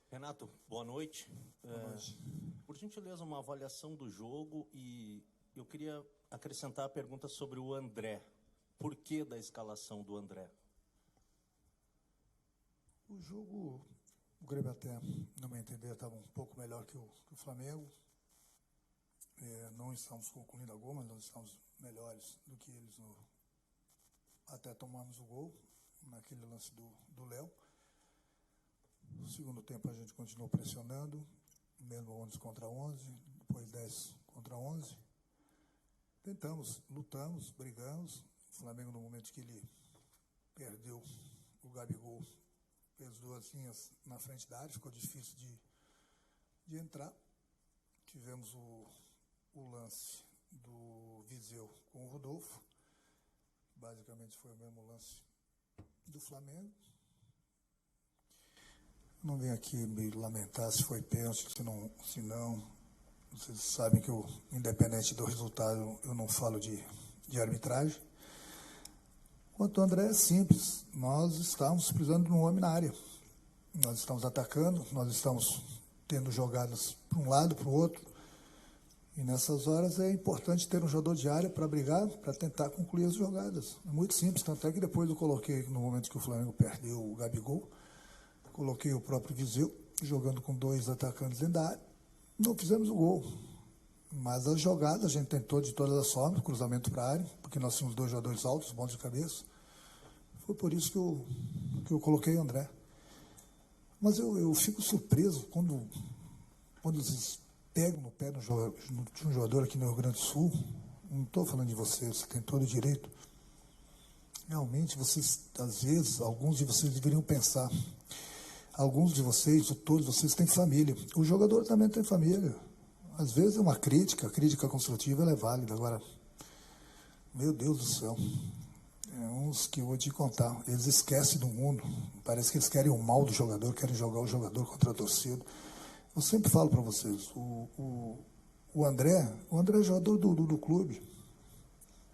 Renato, boa noite. Boa noite. Por gentileza, uma avaliação do jogo e eu queria acrescentar a pergunta sobre o André. Por que da escalação do André? O jogo, o Grêmio até, no meu entender, estava um pouco melhor que o Flamengo. Não estamos concluindo a gol, mas nós estamos melhores do que eles até tomarmos o gol, naquele lance do Léo. No segundo tempo a gente continuou pressionando, mesmo 11 contra 11, depois 10 contra 11. Tentamos, lutamos, brigamos. O Flamengo, no momento que ele perdeu o Gabigol, fez duas linhas na frente da área, ficou difícil de entrar. Tivemos o lance do Viseu com o Rodolfo, basicamente foi o mesmo lance do Flamengo. Não venho aqui me lamentar se foi pênalti, se não. Vocês sabem que independente do resultado, eu não falo de arbitragem. Quanto ao André, é simples. Nós estamos precisando de um homem na área. Nós estamos atacando, nós estamos tendo jogadas para um lado, para o outro. E nessas horas é importante ter um jogador de área para brigar, para tentar concluir as jogadas. É muito simples, tanto é que depois eu coloquei, no momento que o Flamengo perdeu o Gabigol, coloquei o próprio Viseu, jogando com dois atacantes dentro da área. Não fizemos o gol. Mas as jogadas a gente tentou de todas as formas, cruzamento para a área, porque nós tínhamos dois jogadores altos, bons de cabeça. Foi por isso que eu coloquei o André. Mas eu fico surpreso quando eles pegam no pé de um jogador aqui no Rio Grande do Sul. Não estou falando de você tem todo o direito. Realmente, vocês, às vezes, alguns de vocês deveriam pensar. Alguns de vocês, ou todos vocês, têm família. O jogador também tem família. Às vezes é uma crítica, a crítica construtiva ela é válida. Agora, meu Deus do céu, uns que eu vou te contar, eles esquecem do mundo, parece que eles querem o mal do jogador, querem jogar o jogador contra a torcida. Eu sempre falo para vocês, o André é jogador do clube,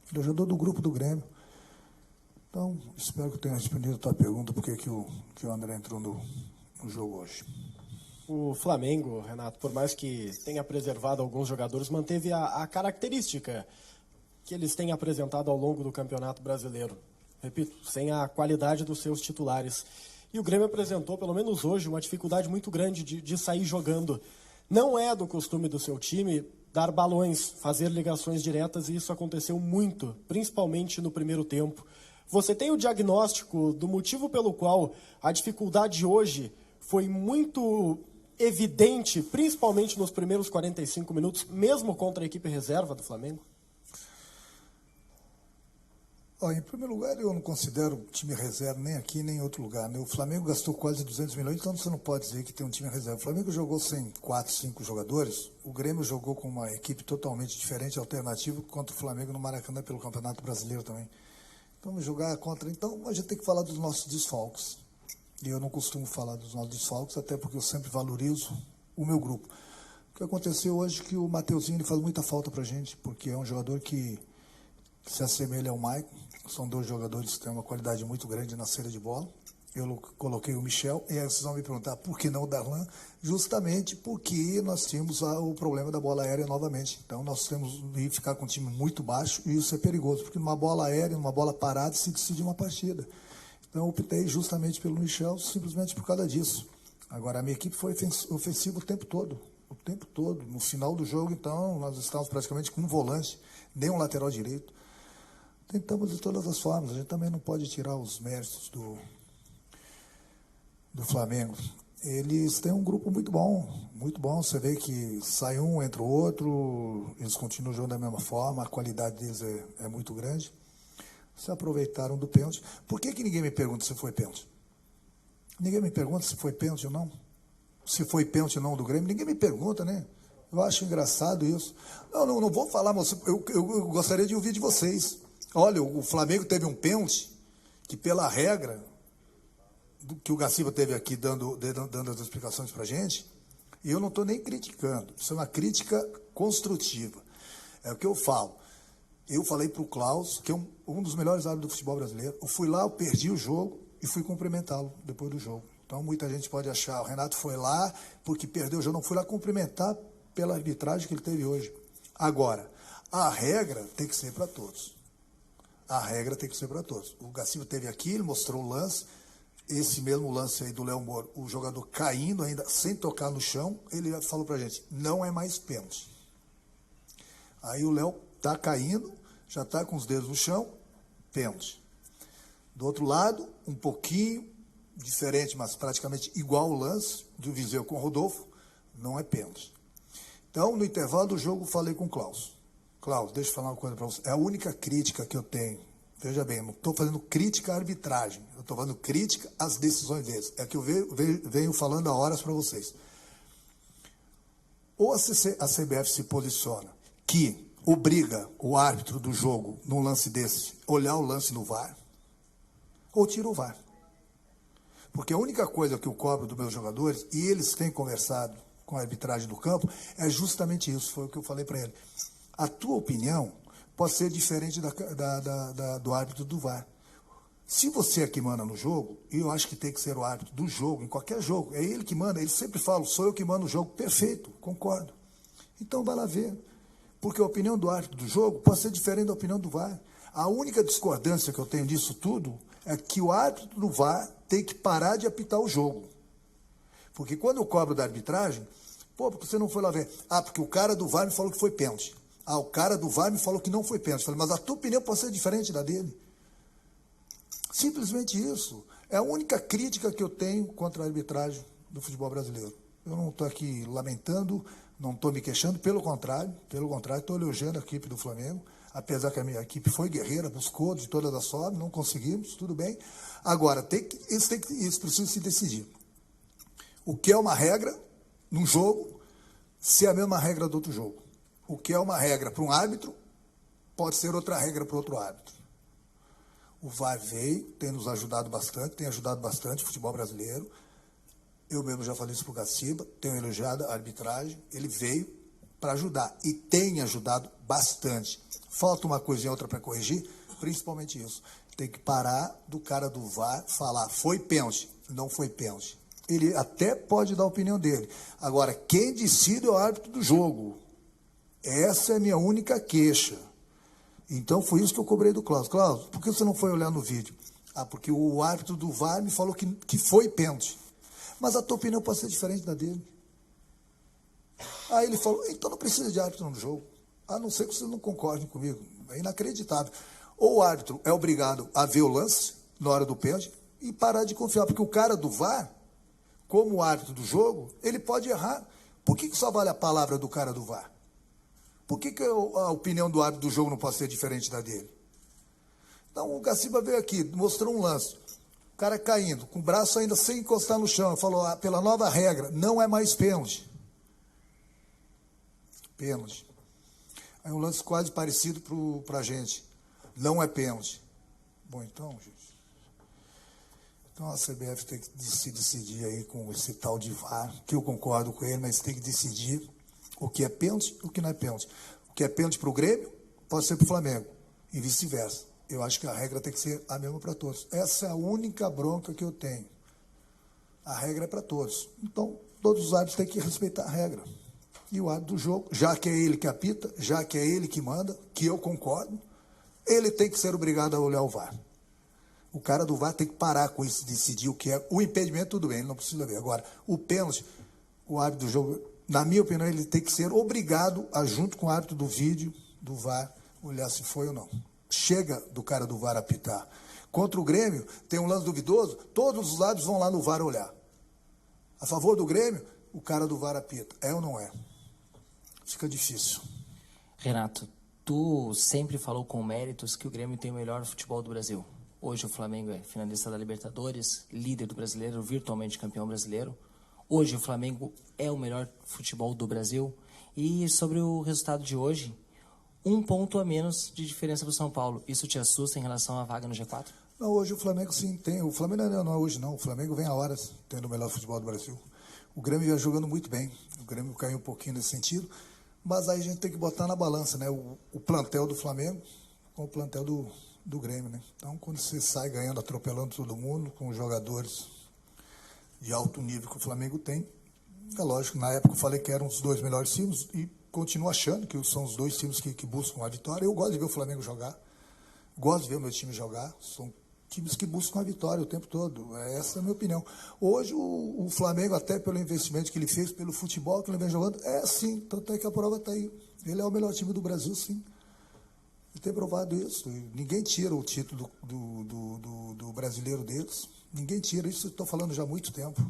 ele é jogador do grupo do Grêmio. Então, espero que eu tenha respondido a tua pergunta, por que o André entrou no jogo hoje. O Flamengo, Renato, por mais que tenha preservado alguns jogadores, manteve a característica que eles têm apresentado ao longo do Campeonato Brasileiro. Repito, sem a qualidade dos seus titulares. E o Grêmio apresentou, pelo menos hoje, uma dificuldade muito grande de sair jogando. Não é do costume do seu time dar balões, fazer ligações diretas, e isso aconteceu muito, principalmente no primeiro tempo. Você tem o diagnóstico do motivo pelo qual a dificuldade hoje foi muito evidente, principalmente nos primeiros 45 minutos, mesmo contra a equipe reserva do Flamengo? Em primeiro lugar, eu não considero time reserva nem aqui, nem em outro lugar. Né? O Flamengo gastou quase 200 milhões, então você não pode dizer que tem um time reserva. O Flamengo jogou sem 4, 5 jogadores. O Grêmio jogou com uma equipe totalmente diferente, alternativa, contra o Flamengo no Maracanã pelo Campeonato Brasileiro também. Então, jogar contra... Então, a gente tem que falar dos nossos desfalques. E eu não costumo falar dos nossos desfalques, até porque eu sempre valorizo o meu grupo. O que aconteceu hoje é que o Mateuzinho ele faz muita falta pra gente, porque é um jogador que se assemelha ao Maicon. São dois jogadores que têm uma qualidade muito grande na saída de bola. Eu coloquei o Michel, e aí vocês vão me perguntar por que não o Darlan? Justamente porque nós tínhamos o problema da bola aérea novamente. Então nós temos que ficar com um time muito baixo, e isso é perigoso, porque numa bola aérea, numa bola parada, se decide uma partida. Então eu optei justamente pelo Michel, simplesmente por causa disso. Agora, a minha equipe foi ofensiva o tempo todo. O tempo todo. No final do jogo, então, nós estávamos praticamente com um volante, nem um lateral direito. Tentamos de todas as formas. A gente também não pode tirar os méritos do Flamengo. Eles têm um grupo muito bom, muito bom. Você vê que sai um, entra o outro, eles continuam jogando da mesma forma, a qualidade deles é muito grande. Se aproveitaram do pênalti. Por que ninguém me pergunta se foi pênalti? Ninguém me pergunta se foi pênalti ou não. Se foi pênalti ou não do Grêmio, ninguém me pergunta, né? Eu acho engraçado isso. Não vou falar, mas eu gostaria de ouvir de vocês. Olha, o Flamengo teve um pênalti que, pela regra, que o Gaciba teve aqui dando as explicações para a gente, e eu não estou nem criticando. Isso é uma crítica construtiva. É o que eu falo. Eu falei para o Klaus, que é um dos melhores árbitros do futebol brasileiro. Eu fui lá, eu perdi o jogo e fui cumprimentá-lo depois do jogo. Então, muita gente pode achar, o Renato foi lá porque perdeu o jogo. Não fui lá cumprimentar pela arbitragem que ele teve hoje. Agora, a regra tem que ser para todos. A regra tem que ser para todos. O Gaciba teve aqui, ele mostrou o lance, esse mesmo lance aí do Léo Moro, o jogador caindo ainda, sem tocar no chão, ele falou para a gente, não é mais pênalti. Aí o Léo está caindo, já está com os dedos no chão, pênalti. Do outro lado, um pouquinho diferente, mas praticamente igual o lance do Viseu com o Rodolfo, não é pênalti. Então, no intervalo do jogo, falei com o Klaus. Klaus, deixa eu falar uma coisa para você. É a única crítica que eu tenho. Veja bem, eu não estou fazendo crítica à arbitragem. Eu estou fazendo crítica às decisões deles. É que eu venho falando há horas para vocês. Ou a CBF se posiciona que obriga o árbitro do jogo, num lance desse, olhar o lance no VAR, ou tira o VAR. Porque a única coisa que eu cobro dos meus jogadores, e eles têm conversado com a arbitragem do campo, é justamente isso, foi o que eu falei para ele. A tua opinião pode ser diferente do árbitro do VAR. Se você é que manda no jogo, e eu acho que tem que ser o árbitro do jogo, em qualquer jogo, é ele que manda, ele sempre fala, sou eu que mando o jogo, perfeito, concordo. Então vai lá ver, porque a opinião do árbitro do jogo pode ser diferente da opinião do VAR. A única discordância que eu tenho disso tudo é que o árbitro do VAR tem que parar de apitar o jogo. Porque quando eu cobro da arbitragem, porque você não foi lá ver? Porque o cara do VAR me falou que foi pênalti. O cara do VAR me falou que não foi pênalti. Eu falei, mas a tua opinião pode ser diferente da dele. Simplesmente isso. É a única crítica que eu tenho contra a arbitragem do futebol brasileiro. Eu não estou aqui lamentando, não estou me queixando, pelo contrário, estou elogiando a equipe do Flamengo, apesar que a minha equipe foi guerreira, buscou de todas as formas, não conseguimos, tudo bem. Agora, eles precisam se decidir. O que é uma regra num jogo, se é a mesma regra do outro jogo. O que é uma regra para um árbitro, pode ser outra regra para outro árbitro. O VAR veio, tem nos ajudado bastante, tem ajudado bastante o futebol brasileiro. Eu mesmo já falei isso para o Gaciba, tenho elogiado a arbitragem, ele veio para ajudar e tem ajudado bastante. Falta uma coisinha outra para corrigir, principalmente isso. Tem que parar do cara do VAR falar, foi pênalti, não foi pênalti. Ele até pode dar a opinião dele. Agora, quem decide é o árbitro do jogo. Essa é a minha única queixa. Então, foi isso que eu cobrei do Klaus. Klaus, por que você não foi olhar no vídeo? Porque o árbitro do VAR me falou que foi pênalti. Mas a tua opinião pode ser diferente da dele. Aí ele falou, então não precisa de árbitro no jogo. A não ser que vocês não concordem comigo. É inacreditável. Ou o árbitro é obrigado a ver o lance na hora do pênalti e parar de confiar. Porque o cara do VAR, como árbitro do jogo, ele pode errar. Por que só vale a palavra do cara do VAR? Por que a opinião do árbitro do jogo não pode ser diferente da dele? Então, o Gaciba veio aqui, mostrou um lance. O cara caindo, com o braço ainda sem encostar no chão. Falou, pela nova regra, não é mais pênalti. Pênalti. Aí um lance quase parecido para a gente. Não é pênalti. Bom, então, gente. Então a CBF tem que se decidir aí com esse tal de VAR, que eu concordo com ele, mas tem que decidir o que é pênalti e o que não é pênalti. O que é pênalti para o Grêmio pode ser para o Flamengo, e vice-versa. Eu acho que a regra tem que ser a mesma para todos. Essa é a única bronca que eu tenho. A regra é para todos. Então, todos os árbitros têm que respeitar a regra. E o árbitro do jogo, já que é ele que apita, já que é ele que manda, que eu concordo, ele tem que ser obrigado a olhar o VAR. O cara do VAR tem que parar com isso, decidir o que é. O impedimento, tudo bem, ele não precisa ver. Agora, o pênalti, o árbitro do jogo, na minha opinião, ele tem que ser obrigado a, junto com o árbitro do vídeo, do VAR, olhar se foi ou não. Chega do cara do VAR apitar. Contra o Grêmio, tem um lance duvidoso, todos os árbitros vão lá no VAR olhar. A favor do Grêmio, o cara do VAR apita. É ou não é? Fica difícil. Renato, tu sempre falou com méritos que o Grêmio tem o melhor futebol do Brasil. Hoje o Flamengo é finalista da Libertadores, líder do Brasileiro, virtualmente campeão brasileiro. Hoje o Flamengo é o melhor futebol do Brasil. E sobre o resultado de hoje, 1 ponto a menos de diferença para o São Paulo. Isso te assusta em relação à vaga no G4? Não, hoje o Flamengo sim tem. O Flamengo não é hoje não. O Flamengo vem a horas tendo o melhor futebol do Brasil. O Grêmio já jogando muito bem. O Grêmio caiu um pouquinho nesse sentido. Mas aí a gente tem que botar na balança, né? O plantel do Flamengo com o plantel do Grêmio, né? Então, quando você sai ganhando, atropelando todo mundo, com jogadores de alto nível que o Flamengo tem. É lógico, na época eu falei que eram os 2 melhores times e continuo achando que são os 2 times que buscam a vitória. Eu gosto de ver o Flamengo jogar, gosto de ver o meu time jogar. São times que buscam a vitória o tempo todo. Essa é a minha opinião. Hoje o Flamengo, até pelo investimento que ele fez, pelo futebol que ele vem jogando, sim, tanto é que a prova está aí. Ele é o melhor time do Brasil, sim. Ele tem provado isso. Ninguém tira o título do brasileiro deles. Ninguém tira. Isso eu estou falando já há muito tempo.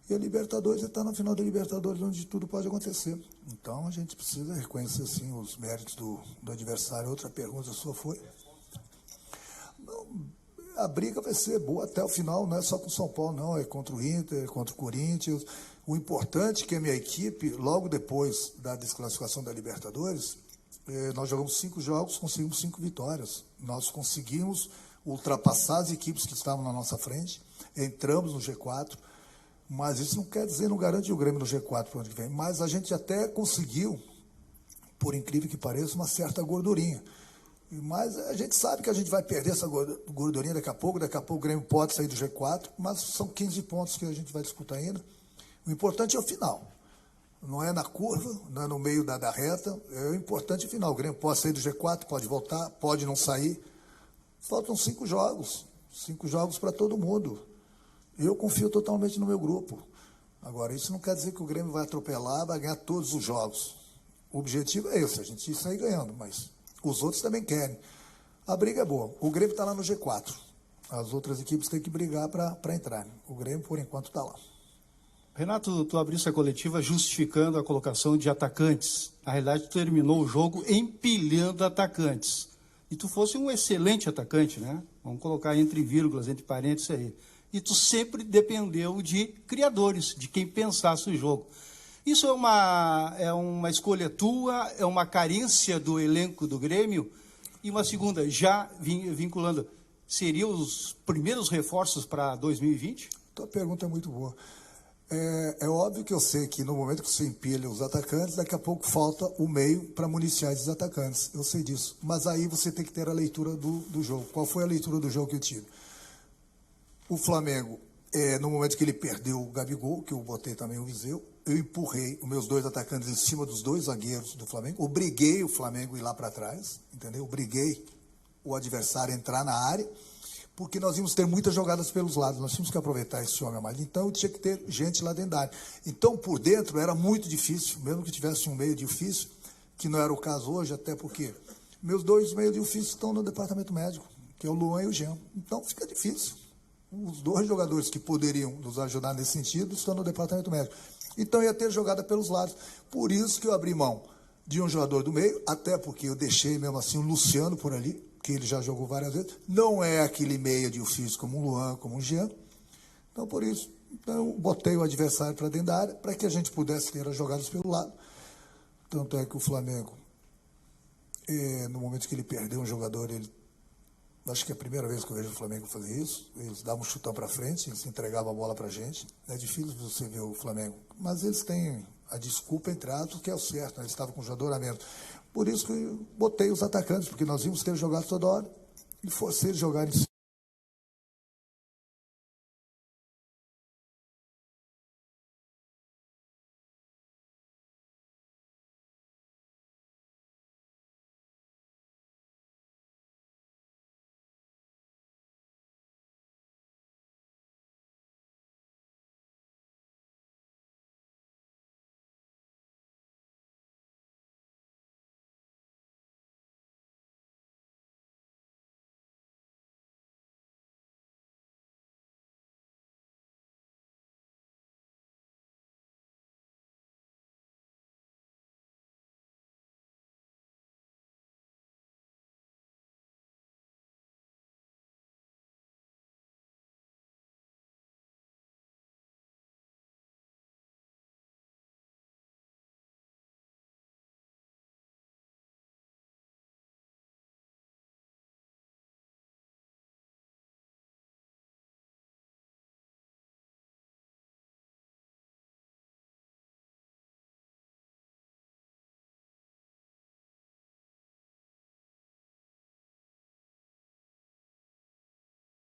E a Libertadores está na final da Libertadores, onde tudo pode acontecer. Então, a gente precisa reconhecer, sim, os méritos do adversário. Outra pergunta sua foi? Não, a briga vai ser boa até o final, não é só com o São Paulo, não. É contra o Inter, contra o Corinthians. O importante é que a minha equipe, logo depois da desclassificação da Libertadores, nós jogamos 5 jogos, conseguimos 5 vitórias. Nós conseguimos ultrapassar as equipes que estavam na nossa frente, entramos no G4, mas isso não quer dizer, não garante o Grêmio no G4 para o ano que vem. Mas a gente até conseguiu, por incrível que pareça, uma certa gordurinha. Mas a gente sabe que a gente vai perder essa gordurinha daqui a pouco o Grêmio pode sair do G4, mas são 15 pontos que a gente vai disputar ainda. O importante é o final. Não é na curva, não é no meio da reta, é o importante é o final. O Grêmio pode sair do G4, pode voltar, pode não sair. Faltam 5 jogos, 5 jogos para todo mundo. Eu confio totalmente no meu grupo. Agora, isso não quer dizer que o Grêmio vai atropelar, vai ganhar todos os jogos. O objetivo é esse, a gente sair ganhando, mas os outros também querem. A briga é boa. O Grêmio está lá no G4. As outras equipes têm que brigar para entrar. O Grêmio, por enquanto, está lá. Renato, tu abriste a coletiva justificando a colocação de atacantes. Na realidade, tu terminou o jogo empilhando atacantes. E tu fosse um excelente atacante, né? Vamos colocar entre vírgulas, entre parênteses aí. E tu sempre dependeu de criadores, de quem pensasse o jogo. Isso é uma escolha tua, é uma carência do elenco do Grêmio? E uma segunda, já vinculando, seriam os primeiros reforços para 2020? Tua pergunta é muito boa. É óbvio que eu sei que no momento que você empilha os atacantes, daqui a pouco falta o meio para municiar esses atacantes. Eu sei disso. Mas aí você tem que ter a leitura do jogo. Qual foi a leitura do jogo que eu tive? O Flamengo, no momento que ele perdeu o Gabigol, que eu botei também o Viseu, eu empurrei os meus 2 atacantes em cima dos 2 zagueiros do Flamengo, obriguei o Flamengo a ir lá para trás, entendeu? Obriguei o adversário a entrar na área, porque nós íamos ter muitas jogadas pelos lados, nós tínhamos que aproveitar esse homem a mais. Então, eu tinha que ter gente lá dentro da área. Então, por dentro, era muito difícil, mesmo que tivesse um meio de ofício, que não era o caso hoje, até porque meus 2 meios de ofício estão no departamento médico, que é o Luan e o Jean. Então, fica difícil. Os 2 jogadores que poderiam nos ajudar nesse sentido estão no departamento médico. Então, ia ter jogada pelos lados. Por isso que eu abri mão de um jogador do meio, até porque eu deixei mesmo assim o Luciano por ali, que ele já jogou várias vezes. Não é aquele meia de ofício como o Luan, como o Jean. Então, por isso, eu botei o adversário para dentro da área, para que a gente pudesse ter as jogadas pelo lado. Tanto é que o Flamengo, no momento que ele perdeu um jogador, acho que é a primeira vez que eu vejo o Flamengo fazer isso. Eles davam um chutão para frente, eles entregavam a bola para a gente. É difícil você ver o Flamengo. Mas eles têm a desculpa, entre aspas, que é o certo. Né? Eles estavam com o jogador a menos. Por isso que eu botei os atacantes, porque nós íamos ter jogado toda hora. E forcei eles jogarem